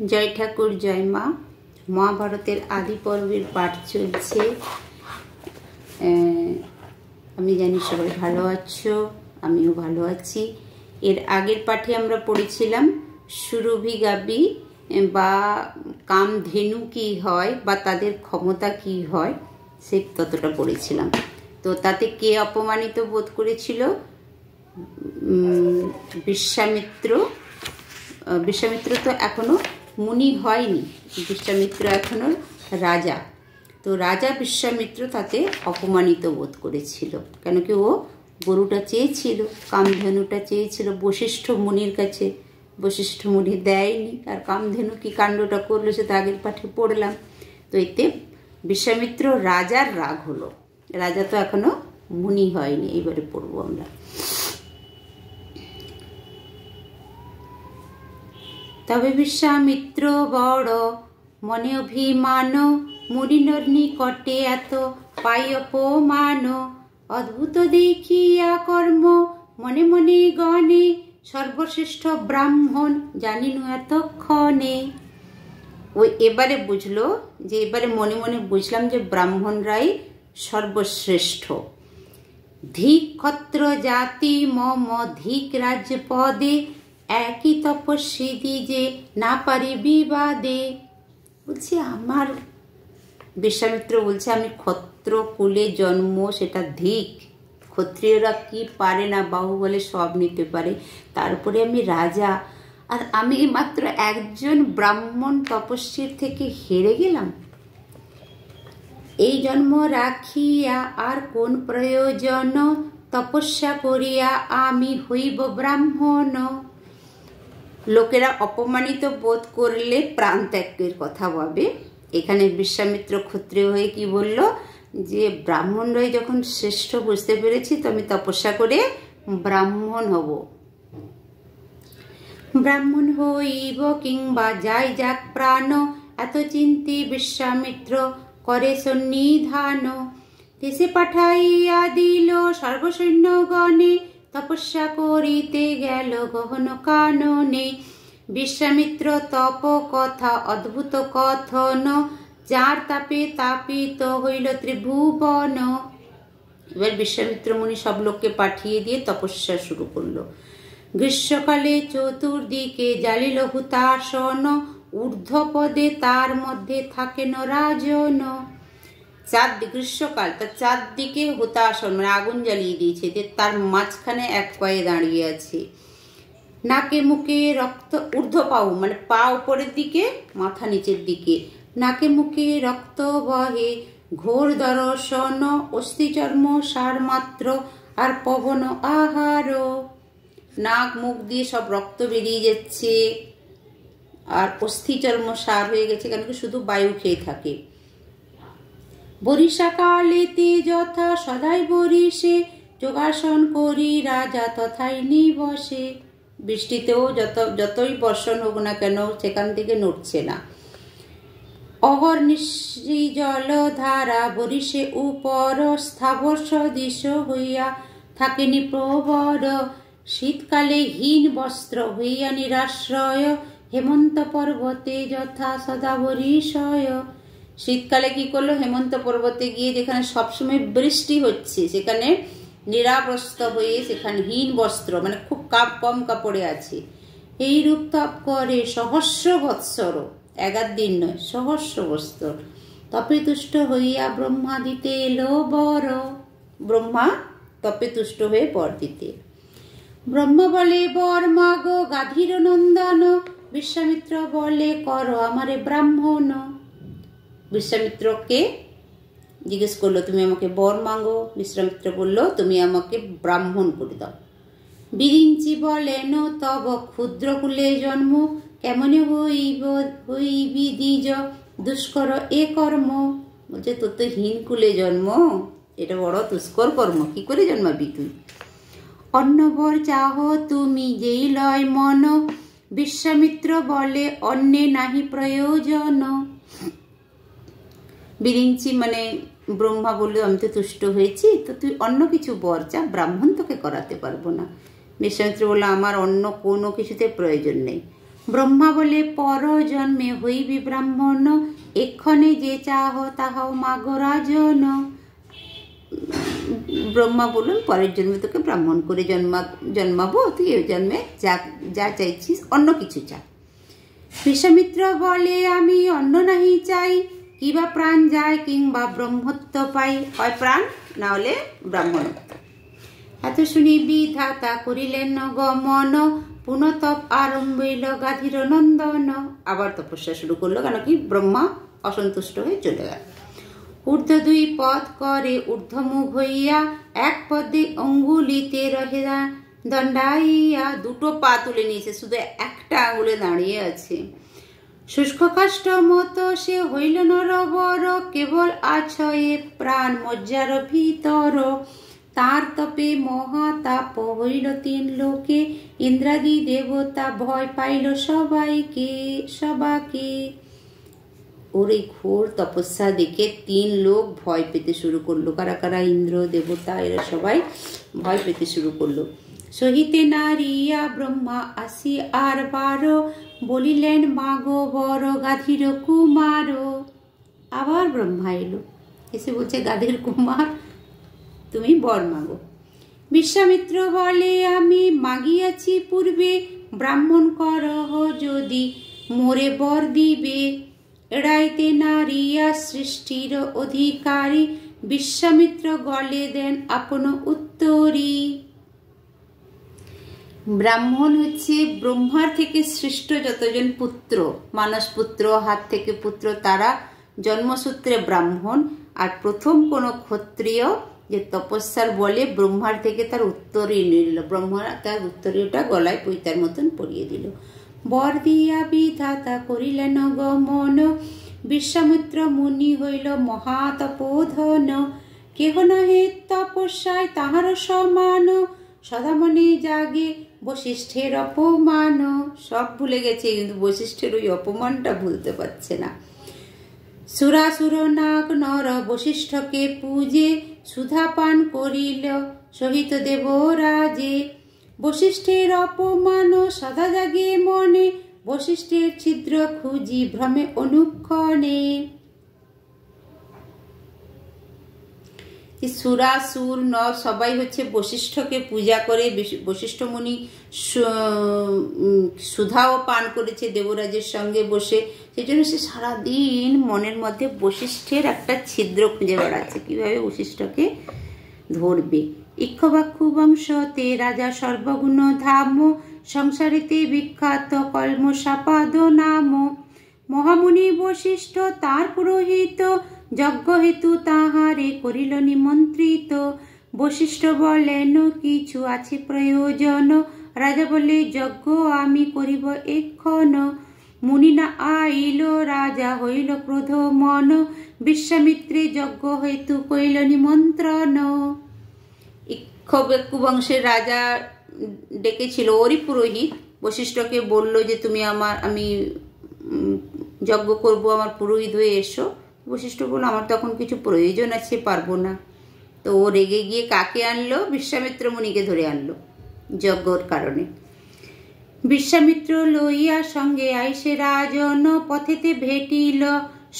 जय ठाकुर जय मा। महाभारतेर आदि पर्वेर पाठ चलছে। আমি জানি সবাই ভালো আছো, আমিও ভালো আছি। এর আগের পাঠে আমরা পড়েছিলাম সুরভি গাবি বা কামধেনু কি হয় বা তাদের ক্ষমতা কি হয়, সেই ততটা পড়েছিলাম। তো তাতে কে অপমানিত বোধ করেছিল? বিশ্বামিত্র। বিশ্বামিত্র তো এখনো মুনি হয়নি, বিশ্বামিত্র এখনো রাজা। তো রাজা বিশ্বামিত্র তাতে অপমানিত বোধ করেছিল, কেন কি ও গরুটা চেয়েছিল, কামধেনুটা চেয়েছিল বশিষ্ঠ মুনির কাছে। বশিষ্ঠ মুনি দেয়নি, আর কামধেনু কি কাণ্ডটা করলো সেটা আগের পাঠে পড়লাম। তো এতে বিশ্বামিত্র রাজার রাগ হলো। রাজা তো এখনো মুনি হয়নি, এইবারে পড়বো আমরা। তবে বিশ্বামিত্র বড় মনে অভিমান, মুনির নিকটে এত পাই অপমান। অদ্ভুত দেখিয়া কর্ম মনে মনে গণে, সর্বশ্রেষ্ঠ ব্রাহ্মণ জানিনু এতক্ষণে। ওই এবারে বুঝলো যে, এবারে মনে মনে বুঝলাম যে ব্রাহ্মণরাই সর্বশ্রেষ্ঠ। ধিক ক্ষত্র জাতি মম ধিক রাজ্য পদে, একই তপস্বী যে না পারি বিবাদে। বলছি আমার বিশ্বামিত্র বলছে আমি ক্ষত্র কুলে জন্ম, সেটা ধিক। ক্ষত্রিয়রা কি পারে না, বাহুবলে সব নিতে পারে, তারপরে আমি রাজা, আর আমি মাত্র একজন ব্রাহ্মণ তপস্বীর থেকে হেরে গেলাম। এই জন্ম রাখিয়া আর কোন প্রয়োজন, তপস্যা করিয়া আমি হইব ব্রাহ্মণ। লোকেরা অপমানিত বোধ করলে প্রাণ ত্যাগের কথা ভাবে। এখানে বিশ্বামিত্র ক্ষত্রিয় হয়ে কি বলল, যে ব্রাহ্মণরাই যখন শ্রেষ্ঠ বুঝতে পেরেছি, তো আমি তপস্যা করে ব্রাহ্মণ হব। ব্রাহ্মণ হইব কিংবা যাই যাক প্রাণ, এত চিন্তি বিশ্বামিত্র করে সন্নিধান। দেশে পাঠাইয়া দিল সর্বসৈন্যগণে, তপস্যা করিতে গেল গহন কাননে। বিশ্বামিত্র তপ কথা অদ্ভুত কথন, যার তাপে তাপিত হইল ত্রিভুবন। এবার বিশ্বামিত্র মুনি সব লোককে পাঠিয়ে দিয়ে তপস্যা শুরু করলো। গ্রীষ্মকালে চতুর্দিকে জ্বালিল হুতাসন, ঊর্ধ্বপদে তার মধ্যে থাকেন রাজন। গ্রীষ্মকাল, তার চারদিকে হুতাসন মানে আগুন জ্বালিয়ে দিয়েছে, যে তার মাঝখানে এক পায়ে দাঁড়িয়ে আছে। নাকে মুখে রক্ত, ঊর্ধ্বপাউ মানে পা উপরের দিকে, মাথা নিচের দিকে, নাকে মুখে রক্ত বহে, ঘোর দর্শন, অস্থিচর্ম সার মাত্র আর পবন আহার। নাক মুখ দিয়ে সব রক্ত বেরিয়ে যাচ্ছে, আর অস্থিচর্ম সার হয়ে গেছে, কেন কি শুধু বায়ু খেয়ে থাকে। বরিশাকালেতে যথা সদাই বরিশে, যোগাসন করি রাজা তথাই নিবসে। বৃষ্টিতেও যতই বর্ষণ হোক না কেন, সেখান থেকে নড়ছে না। অহর্নিশি জলধারা বরিশে উপর, স্থাবর সদৃশ হইয়া থাকেনি প্রবর। শীতকালে হীন বস্ত্র হইয়া নিরাশ্রয়, হেমন্ত পর্বতে যথা সদা বরিশয়। শীতকালে কি করলো, হেমন্ত পর্বতে গিয়ে যেখানে সবসময় বৃষ্টি হচ্ছে, সেখানে নিরাবস্ত্র হয়ে, সেখানে হীন বস্ত্র মানে খুব কম কাপড়ে আছে। এই রূপ তপ করে সহস্র বৎসর, 11 দিন নয়, সহস্র বৎসর। তপে তুষ্ট হইয়া ব্রহ্মা দিতে এলো বর। ব্রহ্মা তপে তুষ্ট হয়ে বর দিতে। ব্রহ্মা বলে বর মাগো গাধীর নন্দন, বিশ্বামিত্র বলে করো আমারে ব্রাহ্মণ। বিশ্বামিত্রকে জিজ্ঞেস করলো তুমি আমাকে বর মাগো, বিশ্বামিত্র বললো তুমি আমাকে ব্রাহ্মণ করে দাও। বিরিঞ্চি বলেন তব ক্ষুদ্র কুলে জন্ম, কেমনে হইবি দ্বিজ দুষ্কর এ কর্ম। বলছে তোর তো হীন কুলে জন্ম, এটা বড় দুষ্কর কর্ম, কি করে জন্মাবি তুই। অন্য বর চাহ তুমি যেই লয় মন, বিশ্বামিত্র বলে অন্যে নাহি প্রয়োজন। বিরিঞ্চি মানে ব্রহ্মা বললো আমি তো তুষ্ট হয়েছি, তো তুই অন্য কিছু বর চা, ব্রাহ্মণ তোকে করাতে পারবো না। বিশ্বামিত্র বললো আমার অন্য কোনো কিছুতে প্রয়োজন নেই। ব্রহ্মা বলে পর জন্মে হইবি ব্রাহ্মণ, এক্ষণে যে চাহ তাহাও মাগো রাজন। ব্রহ্মা বলুন পরের জন্মে তোকে ব্রাহ্মণ করে জন্মাবো, তুই এই জন্মে যা যা চাইছিস অন্য কিছু চা। বিশ্বামিত্র বলে আমি অন্য নাহি চাই, কিবা প্রাণ যায় কিংবা ব্রহ্মত্ব পাই, হয় প্রাণ না হলে ব্রাহ্মণত্ব। এত শুনি বিধাতা করিলেন গমন, পুনঃতপ আরম্ভিল গাধীর নন্দন। আবার তপস্যা শুরু করলো, কেন কি ব্রহ্মা অসন্তুষ্ট হয়ে চলে গেল। ঊর্ধ্ব দুই পদ করে ঊর্ধ্বমুখ হইয়া, এক পদে অঙ্গুলিতে রহে দণ্ডাইয়া। দুটো পা তুলে নিয়েছে, শুধু একটা আঙুলে দাঁড়িয়ে আছে। শুষ্ক কাষ্ঠ মতো সে হইল নরবর, কেবল আছয়ে প্রাণ মজ্জার ভিতর। তার তপে মহাতাপ হইল তিন লোকে, ইন্দ্রাদি দেবতা ভয় পাইল সবাইকে। ওর এই ঘোর তপস্যা দেখে তিন লোক ভয় পেতে শুরু করলো। কারা কারা? ইন্দ্র, দেবতা, এরা সবাই ভয় পেতে শুরু করলো। সহিতে নারিয়া ব্রহ্মা আসি আর বারো, বলিলেন মাগো বড় গাধীর কুমার। আবার ব্রহ্মা এলো, এসে বলছে গাধীর কুমার তুমি বর মাগো। বিশ্বামিত্র বলে আমি মাগিয়াছি পূর্বে, ব্রাহ্মণ করহ যদি মোরে বর দিবে। এড়াইতে নারিয়া সৃষ্টির অধিকারী, বিশ্বামিত্র গলে দেন আপন উত্তরী। ব্রাহ্মণ হচ্ছে ব্রহ্মার থেকে সৃষ্ট যতজন পুত্র, মানস পুত্র, হাত থেকে পুত্র, তারা জন্মসূত্রে ব্রাহ্মণ। আর প্রথম কোনো ক্ষত্রিয় যে তপস্যার বলে ব্রহ্মার থেকে তার উত্তরীয় নিল, ব্রহ্মা তার উত্তরীয়টা গলায় পৈতার মতন পরিয়ে দিল। বর দিয়া বিধাতা করিলেন গমন, বিশ্বামিত্র মুনি হইল মহাতপোধন। কেহ নহে তপস্যায় তাহার সমান, সদা মনে জাগে বশিষ্ঠের অপমান। সব ভুলে গেছে, কিন্তু বশিষ্ঠের ওই অপমানটা ভুলতে পারছে না। সুরাসুর নাগ নর বশিষ্ঠকে পূজে, সুধা পান করিল সহিত দেবরাজে। বশিষ্ঠের অপমান সদা জাগে মনে, বশিষ্ঠের ছিদ্র খুঁজি ভ্রমে অনুক্ষণে। সুরাসুর নর সবাই হচ্ছে বশিষ্ঠকে পূজা করে। বশিষ্ঠ মুনি সুধাও পান করেছে দেবরাজের সঙ্গে বসে, সেজন্য সে সারাদিন মনের মধ্যে বশিষ্ঠের একটা ছিদ্র খুঁজে বেড়াচ্ছে, কিভাবে বশিষ্ঠকে ধরবে। ইক্ষ্বাকু বংশতে রাজা সর্বগুণ ধাম, সংসারেতে বিখ্যাত কলম সাপাদ নাম। মহামুনি বশিষ্ঠ তার পুরোহিত, যজ্ঞ হেতু তাহারে করিল নিমন্ত্রিত। বশিষ্ঠ বলেন কিছু আছে প্রয়োজন, রাজা বলে যজ্ঞ আমি করিব এক্ষণ। মুনি না আইল রাজা হইল ক্রোধ মন, বিশ্বামিত্রে যজ্ঞ হেতু কইল নিমন্ত্রণ। ইক্ষ্বাকু বংশের রাজা ডেকেছিল ওরই পুরোহিত, বশিষ্ঠকে বলল যে তুমি আমি যজ্ঞ করব, আমার পুরোহিত হয়ে এসো। বশিষ্ঠ বলল আমার তখন কিছু প্রয়োজন আছে, পারবো না। তো ও রেগে গিয়ে কাকে আনলো? বিশ্বামিত্র মুনিকে ধরে আনলো যজ্ঞর কারণে। বিশ্বামিত্র লইয়া সঙ্গে আইসে রাজন, পথেতে ভেটিল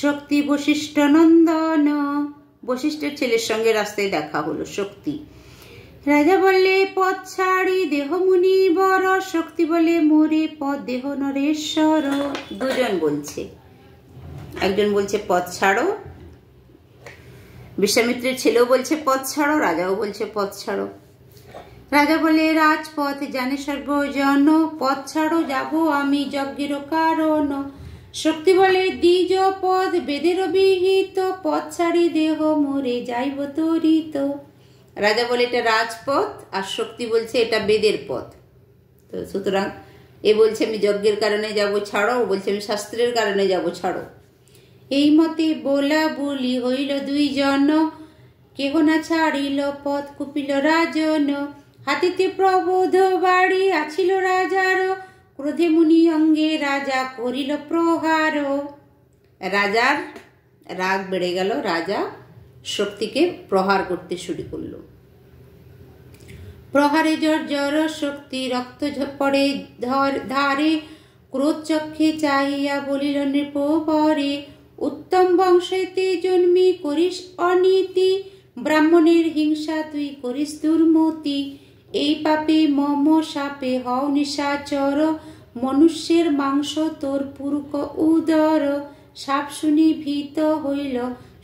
শক্তি বশিষ্ঠ নন্দন। বশিষ্ঠের ছেলের সঙ্গে রাস্তায় দেখা হলো শক্তি। রাজা বললে পথ ছাড়ি দেহ মুনি বর, শক্তি বলে মোরে পথ দেহ নরেশ্বর। দুজন বলছে, একজন বলছে পথ ছাড়ো, বিশ্বামিত্রের ছেলেও বলছে পথ ছাড়ো, রাজাও বলছে পথ ছাড়ো। রাজা বলে রাজপথ জানে সর্বজন, পথ ছাড়ো যাব আমি যজ্ঞের কারণ। শক্তি বলে দ্বিজ পদ বেদের বিহিত, পথ ছাড়ি দেহ মোরে যাইব তরিত। রাজা বলে এটা রাজপথ, আর শক্তি বলছে এটা বেদের পথ। তো সুতরাং এ বলছে আমি যজ্ঞের কারণে যাব ছাড়ো, ও বলছে আমি শাস্ত্রের কারণে যাব ছাড়ো। এই মতে বলা বলি হইল দুইজন, কেহ না ছাড়িল পথ কুপিল রাজন। হাতিতে প্রবোধ বাড়ি আছিল রাজার, ক্রোধে মুনি অঙ্গে রাজা করিল প্রহার। রাজার রাগ বেড়ে গেল, রাজা শক্তিকে প্রহার করতে শুরু করল। প্রহারে জর্জর শক্তি রক্ত পড়ে ধারে, ক্রোধ চক্ষে চাহিয়া বলিল নৃপবরে, উত্তম বংশেতে জন্মি করিস অনীতি, ব্রাহ্মণের হিংসা তুই করিস দুর্মতি। এই পাপে মম শাপে হও নিশাচর, মনুষ্যের মাংস তোর পুরুক উদর। সাপ শুনি ভীত হইল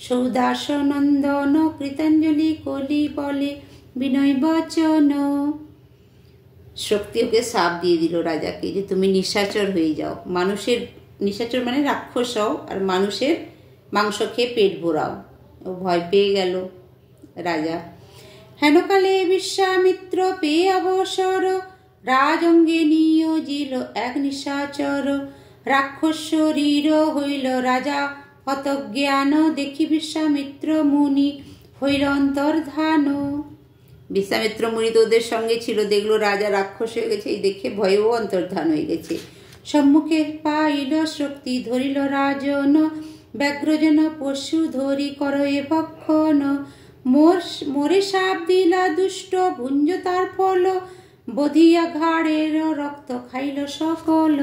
সৌদাস নন্দন, কৃতাঞ্জলি কলি বলে বিনয় বচন। শক্তি ওকে সাপ দিয়ে দিল রাজাকে যে তুমি নিশাচর হয়ে যাও, মানুষের নিশাচর মানে রাক্ষস হও আর মানুষের মাংস খেয়ে পেট ভরাও। ও ভয় পেয়ে গেল রাজা। হেনকালে বিশ্বামিত্র পেয়ে অবসর, রাজঙ্গে নিয়োজিল এক নিশাচর। রাক্ষস শরীর হইল রাজা হতজ্ঞান, দেখি বিশ্বামিত্র মুনি হইল অন্তর্ধান। বিশ্বামিত্র মুনি তো ওদের সঙ্গে ছিল, দেখলো রাজা রাক্ষস হয়ে গেছে, এই দেখে ভয়েও অন্তর্ধান হয়ে গেছে। সম্মুখে পাইল শক্তি ধরিল রাজন, ব্যাঘ্রজন পশু ধরি কর এ ভক্ষণ। মোরে সাপ দিলা দুষ্ট ভুঞ্জ তার ফল, বধিয়া ঘাড়ের রক্ত খাইল সকল।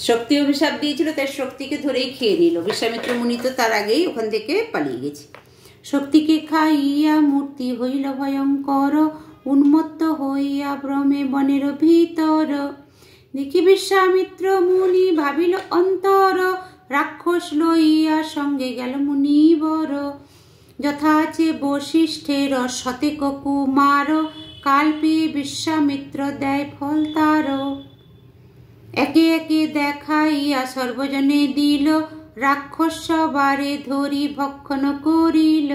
শক্তি অভিশাপ দিয়েছিল, তাই শক্তিকে ধরেই খেয়ে নিল। বিশ্বামিত্র মুনি তো তার আগেই ওখান থেকে পালিয়ে গেছে। শক্তিকে খাইয়া মূর্তি হইল ভয়ঙ্কর, উন্মত্ত হইয়া ভ্রমে বনের ভিতর। দেখি বিশ্বামিত্র মুনি ভাবিল অন্তর, রাক্ষস লইয়া সঙ্গে গেল মুনিবর। যথা আছে বশিষ্ঠের শতেক কুমার, কাল পেয়ে বিশ্বামিত্র দেয় ফল তার। একে একে দেখাইয়া সর্বজনে দিল, রাক্ষস সবারে ধরি ভক্ষণ করিল।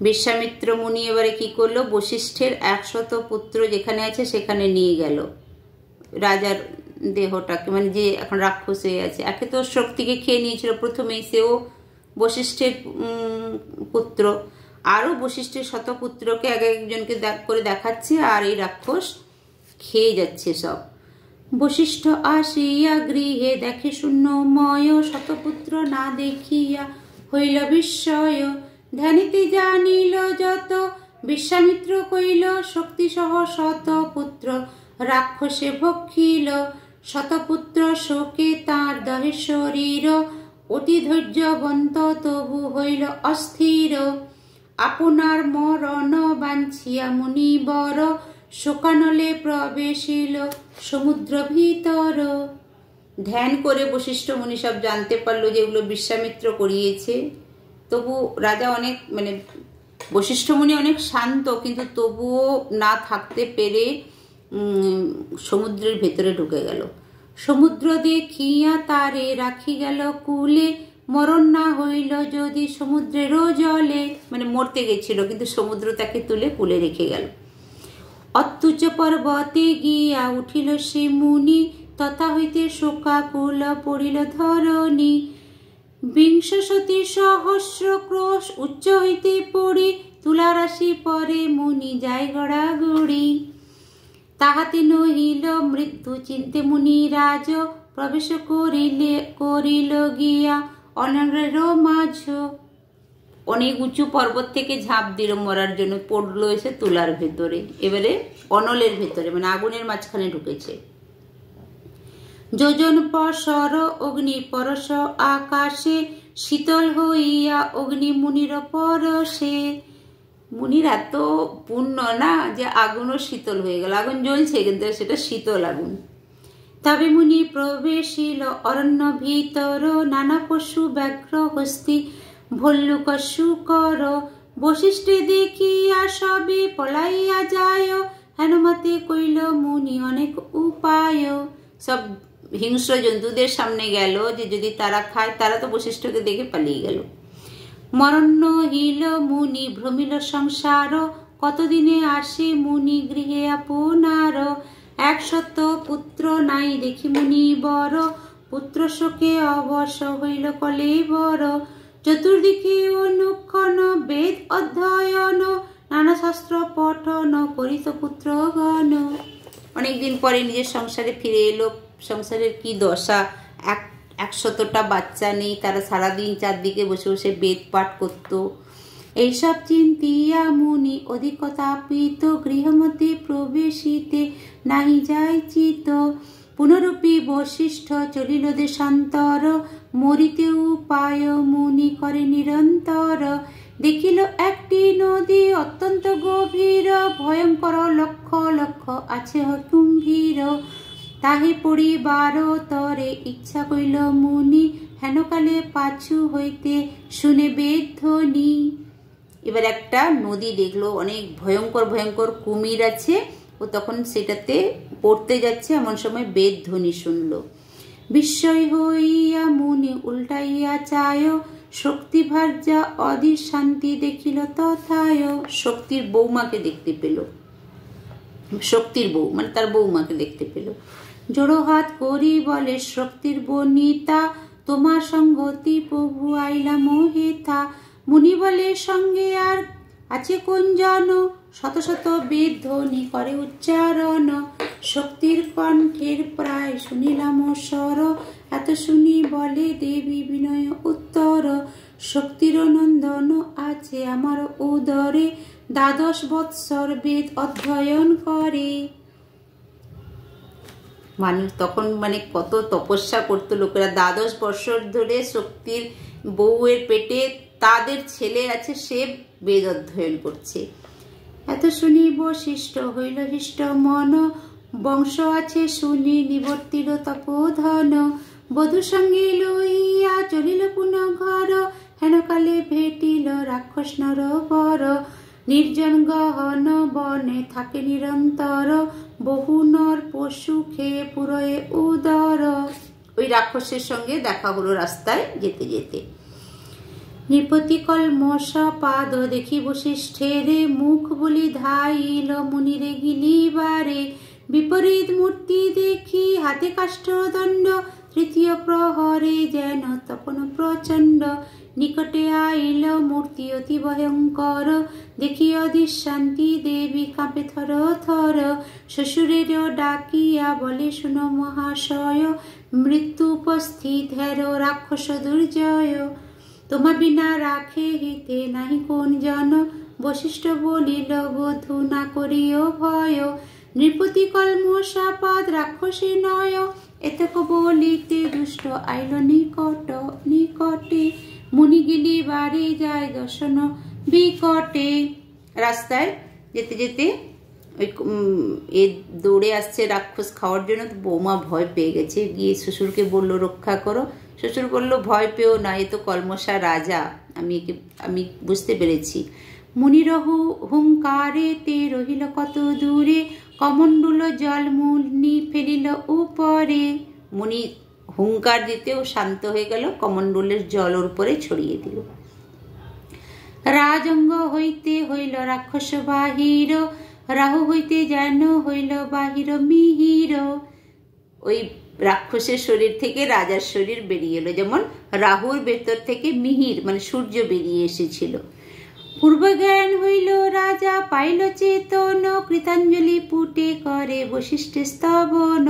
বিশ্বামিত্র মুনি এবারে কি করলো, বশিষ্ঠের 100 পুত্র যেখানে আছে সেখানে নিয়ে গেল রাজার দেহটাকে, মানে যে এখন রাক্ষস হয়ে আছে। একে তো শক্তিকে খেয়ে নিয়েছিল প্রথমেই, সেও বশিষ্ঠের পুত্র, আরও বশিষ্ঠের 100 পুত্রকে এক একজনকে করে দেখাচ্ছে, আর এই রাক্ষস খেয়ে যাচ্ছে সব। বশিষ্ঠ আসিয়া গৃহে দেখে শূন্যময়, শতপুত্র না দেখিয়া হইল বিস্ময়। ধ্যানিতে জানিল যত বিশ্বামিত্র কইল, শক্তি সহ 100 পুত্র রাক্ষসে ভক্ষিল। 100 পুত্র শোকে তাঁর দহে শরীর, অতি ধৈর্যবন্ত তবু হইল অস্থির। আপনার মরণ বাঞ্ছিয়া মুনিবর, শোকানলে প্রবেশিল সমুদ্র ভিতর। ধ্যান করে বশিষ্ঠ মুনি সব জানতে পারলো যেগুলো বিশ্বামিত্র করিয়েছে। তবু রাজা অনেক বশিষ্ঠ মুনি অনেক শান্ত, কিন্তু তবুও না থাকতে পেরে সমুদ্রের ভেতরে ঢুকে গেল। সমুদ্র দেখিয়া তারে রাখি গেল কুলে, মরণ না হইল যদি সমুদ্রেরও জলে, মানে মরতে গেছিল কিন্তু সমুদ্র তাকে তুলে কুলে রেখে গেল। অত্যুচ্চ পর্বতে গিয়া উঠিল সে মুনি, তথা হইতে শোকাকুল পড়িল ধরণী। 20 সহস্র ক্রোশ উচ্চ হইতে পড়ি, তুলা রাশি পরে মুনি যায় গড়াগড়ি। তাহাতে নহিল মৃত্যু চিন্তে মুনি রাজ, প্রবেশ করিল গিয়া অনলের মাঝ। অনেক উঁচু পর্বত থেকে ঝাঁপ দিল মরার জন্য, পড়লো এসে তুলার ভেতরে, এবারে অনলের ভেতরে মানে আগুনের মাঝখানে ঢুকেছে। যোজন পসর অগ্নি পরশ আকাশে, শীতল হইয়া অগ্নি মুনির পরশে। মুনির এত পুণ্য না যে আগুনও শীতল হয়ে গেল, আগুন জ্বলছে কিন্তু সেটা শীতল আগুন। তবে মুনি প্রবেশিল অরণ্য ভিতর, নানা পশু ব্যাঘ্র হস্তি ভল্লুক শুকর। বশিষ্ঠে দেখিয়া সবে পলাইয়া যায়, হেনমতে কইল মুনি অনেক উপায়। সব হিংস্র জন্তুদের সামনে গেল যে যদি তারা খায়, তারা তো বশিষ্ঠকে দেখে পালিয়ে গেল। মরণ্য হিল মুনি ভ্রমিল সংসার, কতদিনে আসে মুনি গৃহে আপনার। 100 পুত্র নাই দেখি মুনি বর, পুত্র শোকে অবশ হইল কলেবর। চতুর্দিকে অনুক্ষণ বেদ অধ্যয়ন, নানা শাস্ত্র পঠন করিত পুত্রগণ। অনেকদিন পরে নিজের সংসারে ফিরে এলো। সংসারের কি দশা, 100টা বাচ্চা নেই, তারা সারাদিন চারদিকে বসে বসে বেদ পাঠ করত। এইসব চিন্তিয়া মুনি অধিক তাপিত, গৃহমধ্যে প্রবেশিতে নাহি যাইচিত। পুনরূপী বশিষ্ঠ চলিল দেশান্তর, মরিতে উপায় মুনি করে নিরন্তর। দেখিল একটি নদী অত্যন্ত গভীর, ভয়ঙ্কর লক্ষ লক্ষ আছে কুম্ভীর। তাহে পড়িবার তরে ইচ্ছা করিল মুনি, হেনকালে পাছু হইতে শুনে বেদ ধ্বনি। এবার একটা নদী দেখলো, অনেক ভয়ঙ্কর ভয়ঙ্কর কুমির আছে, ও তখন সেটাতে পড়তে যাচ্ছে, এমন সময় বেদ ধ্বনি শুনল। বিস্ময় হইয়া মুনি উল্টাইয়া চায়, শক্তি ভার্যা অধীর শান্তি দেখিল তথায়। শক্তির বৌমাকে দেখতে পেল, শক্তির বউ মানে তার বৌমাকে দেখতে পেল। জোড়ো হাত করি বলে শক্তির বনিতা, তোমার সঙ্গতি প্রভু আইলা মোহিতা। মুনি বলে সঙ্গে আর আছে কোন জন, শত শত বেদ ধ্বনি করে উচ্চারণ। শক্তির কণ্ঠের প্রায় শুনিলাম স্বর, এত শুনি বলে দেবী বিনয় উত্তর। শক্তির নন্দন আছে আমার উদরে, 12 বৎসর বেদ অধ্যয়ন করে। মানুষ তখন মানে কত তপস্যা করতো লোকেরা, 12 বছর ধরে শক্তির বউয়ের পেটে তাদের ছেলে আছে, সে বেদ অধ্যয়ন করছে। এত শুনি বশিষ্ঠ হইল হৃষ্ট মন, বংশ আছে শুনি নিবর্তিল তপোধন। বধূ সঙ্গে লইয়া চলিল পুনঃ ঘর, হেনকালে ভেটিল রাক্ষস নর বর। নির্জন গহন বনে থাকে নিরন্তর, বহু নর পশু খেয়ে পুরয়ে উদর। ওই রাক্ষসের সঙ্গে দেখা হলো রাস্তায় যেতে যেতে। নৃপতি কলমশ পাদ দেখি বশিষ্ঠেরে, মুখ বলি ধাইল মুনিরে গিলিবারে। বিপরীত মূর্তি দেখি হাতে কাষ্ঠদণ্ড, তৃতীয় প্রহরে যেন তপন প্রচণ্ড। নিকটে আইল মূর্তি অতি ভয়ঙ্কর, দেখি অধীর শান্তি দেবী কাঁপে থর থর। শ্বশুরেরও ডাকিয়া বলে শুনো মহাশয়, মৃত্যু উপস্থিত হের রাক্ষস দুর্জয়। তোমা বিনা রাখে হিতে নাহি কোন জন, বশিষ্ঠ বলিল বধূ না করিও ভয়। নৃপতি কলমশাপাদ রাক্ষসী নয়, এতক বলিতে দুষ্ট আইল নিকটে। মুনি গিলি বাড়ি যায় দর্শন বিকটে। রাস্তায় যেতে যেতে ওই দৌড়ে আসছে রাক্ষস খাওয়ার জন্য, তো বৌমা ভয় পেয়ে গেছে, গিয়ে শ্বশুরকে বলল রক্ষা করো। শ্বশুর বলল ভয় পেও না, এ তো কলমশা রাজা, আমি বুঝতে পেরেছি। মুনির হুঙ্কারে তে রহিল কত দূরে, কমণ্ডুল জল মুনি ফেলিল উপরে। মুনি হুঙ্কার দিতেও শান্ত হয়ে গেল, কমণ্ডলের জল ওর উপরে ছড়িয়ে দিল। রাজঙ্গ হইতে হইল রাক্ষস বাহির, রাহু হইতে যেন হইল বাহির মিহির। ওই রাক্ষসের শরীর থেকে রাজার শরীর বেরিয়ে এলো, যেমন রাহুর ভেতর থেকে মিহির মানে সূর্য বেরিয়ে এসেছিল। পূর্বজ্ঞান হইল রাজা পাইল চেতন, কৃতাঞ্জলি পুটে করে বশিষ্ঠে স্তবন।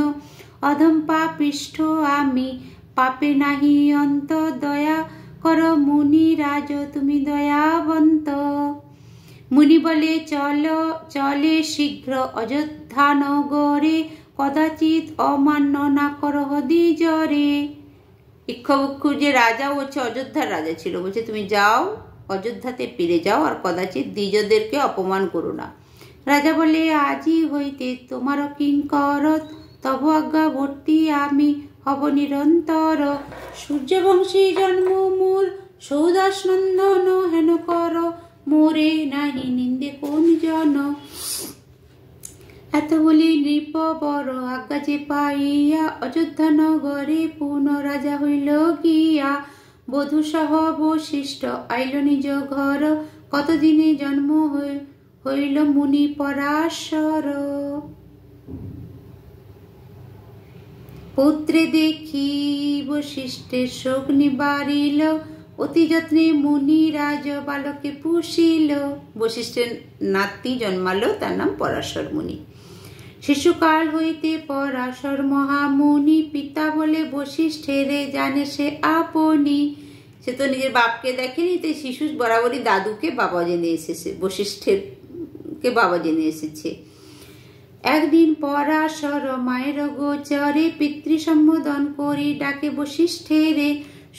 অধম পাপিষ্ঠ আমি পাপে নাহি অন্ত, দয়া কর মুনি রাজ তুমি দয়াবন্ত। মুনি বলে চলে শীঘ্র অযোধ্যা নগরে, কদাচিৎ অমান্য না করহ দ্বিজরে। ইক্ষ্বাকু যে রাজা হচ্ছে অযোধ্যার রাজা ছিল, বলছে তুমি যাও অযোধ্যাতে ফিরে যাও, আর কদাচিৎ দ্বিজদেরকে অপমান করো না। রাজা বলে আজই হইতে তোমার কিঙ্কর, তব আজ্ঞাবর্তী আমি হব নিরন্তর। সূর্যবংশী জন্ম মোর সৌদাস নন্দন, হেন কর মোরে নাহি নিন্দে কোন জন। এত বলি নৃপ বড় আজ্ঞা যে পাইয়া, অযোধ্যা নগরে পুনঃ রাজা হইল গিয়া। বধূ সহ বশিষ্ঠ আইল নিজ ঘর, কতদিনে জন্ম হইল মুনি পরাশর। পুত্রে দেখি বশিষ্ঠের শোক নিবারিল, অতি যত্নে মুনি রাজ বালকে পুষিল। বশিষ্ঠের নাতি জন্মালো, তার নাম পরাশর মুনি। শিশুকাল হইতে পরাশর মহামুনি, পিতা বলে বশিষ্ঠেরে জানে সে আপনি। সে তো নিজের বাপকে দেখেনি, তাই শিশু বরাবরই দাদুকে বাবা জেনে এসেছে, বশিষ্ঠের কে বাবা জেনে এসেছে। একদিন পরাশর মায়ের গোচরে পিতৃ সম্বোধন করি ডাকে বশিষ্ঠেরে,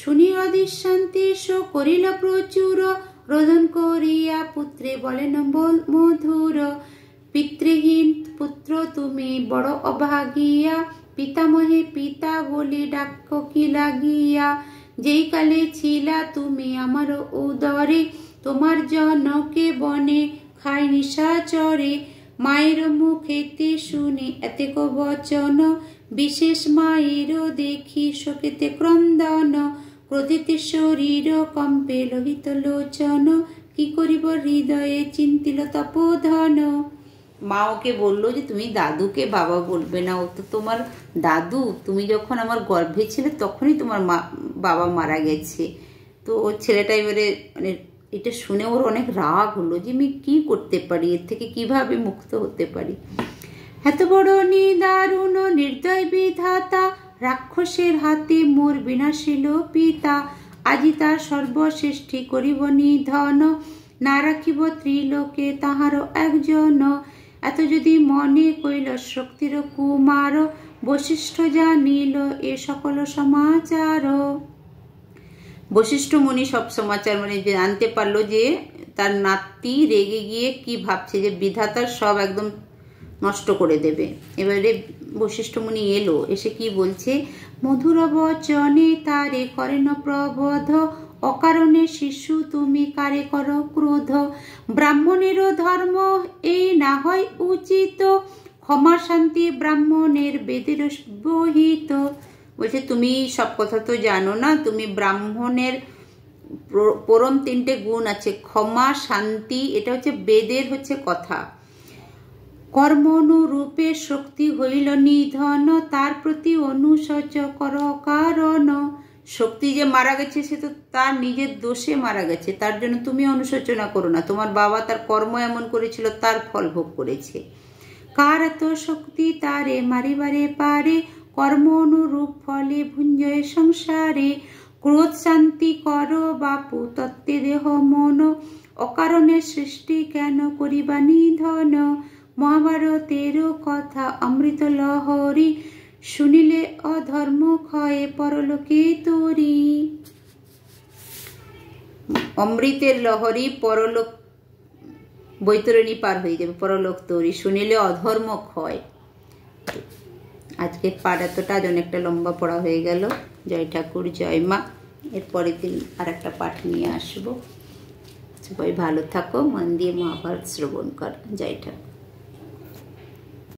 শুনি অদৃশ্যান্তি করিল প্রচুর, রোদন করিয়া পুত্রে বলেন মধুর। পিতৃহীন পুত্র তুমি বড় অভাগিয়া, পিতামহে পিতা বলি ডাক কি লাগিয়া, যেই কালে ছিলা তুমি আমার উদরে, তোমার জনকে বনে খাই নিশাচরে। মায়ের মুখেতে শুনি এতেক বচন, বিশেষ মায়ের দেখি শোকেতে ক্রন্দন, ক্রোধেতে শরীর কম্পে লোহিত লোচন, কি করিব হৃদয়ে চিন্তিল তপোধন। মা ওকে বললো যে তুমি দাদুকে বাবা বলবে না, ও তো তোমার দাদু, তুমি যখন আমার গর্ভে ছিলে তখনই তোমার বাবা মারা গেছে। তো ওর ছেলেটা এবারে মানে এটা শুনে ওর অনেক রাগ হলো যে আমি কি করতে পারি, এর থেকে কিভাবে মুক্ত হতে পারি। এত বড় নিদারুণ নির্দয় বিধাতা, রাক্ষসের হাতে মোর বিনাশিল পিতা, আজি তার সর্বশ্রেষ্ঠী করিব নিধন, না রাখিব ত্রিলোকে তাহারও একজন। এত যদি মনে কইল শক্তির কুমার, বশিষ্ঠ জানিল এ সকল সমাচার। বশিষ্ঠ মুনি সব সমাচার মানে জানতে পারলো যে তার নাতি রেগে গিয়ে কি ভাবছে, যে বিধাতার সব একদম নষ্ট করে দেবে। এবারে বশিষ্ঠ মুনি এলো, এসে কি বলছে, মধুর বচনে তারে করেন প্রবোধ, অকারণে শিশু তুমি কারে করো ক্রোধ, ব্রাহ্মণেরও ধর্ম এই না হয় উচিত, ক্ষমা শান্তি ব্রাহ্মণের বেদের বহিত। বলছে তুমি সব কথা তো জানো না, তুমি ব্রাহ্মণের পরম তিনটে গুণ আছে, ক্ষমা শান্তি, এটা হচ্ছে বেদের হচ্ছে কথা। কর্মনুরূপে শক্তি হইল নিধন, তার প্রতি অনুশোচ কর কারণ। শক্তি যে মারা গেছে সে তো তার নিজের দোষে মারা গেছে, তার জন্য তুমি অনুশোচনা করো না, তোমার বাবা তার কর্ম এমন করেছিল তার ফল ভোগ করেছে। কার এত শক্তি তারে মারিবারে পারে, কর্ম অনুরূপ ফলে ভুঞ্জয় সংসারে। ক্রোধ শান্তি কর বাপু তত্ত্বে দেহ মন, অকারণে সৃষ্টি কেন করিবা নিধন। মহাভারতের কথা অমৃত লহরী, শুনিলে অধর্ম ক্ষয়ে পরলোকে তরি। অমৃতের লহরী পরলোক বৈতরণী পার হয়ে যাবে, পরলোক তরি, শুনিলে অধর্ম ক্ষয়। আজকের পাঠ এতটা, অনেকটা লম্বা পড়া হয়ে গেল। জয় ঠাকুর, জয় মা। এরপরের দিন আর একটা পাঠ নিয়ে আসবো। সবাই ভালো থাকো, মন দিয়ে মহাভারত শ্রবণ কর। জয় ঠাকুর।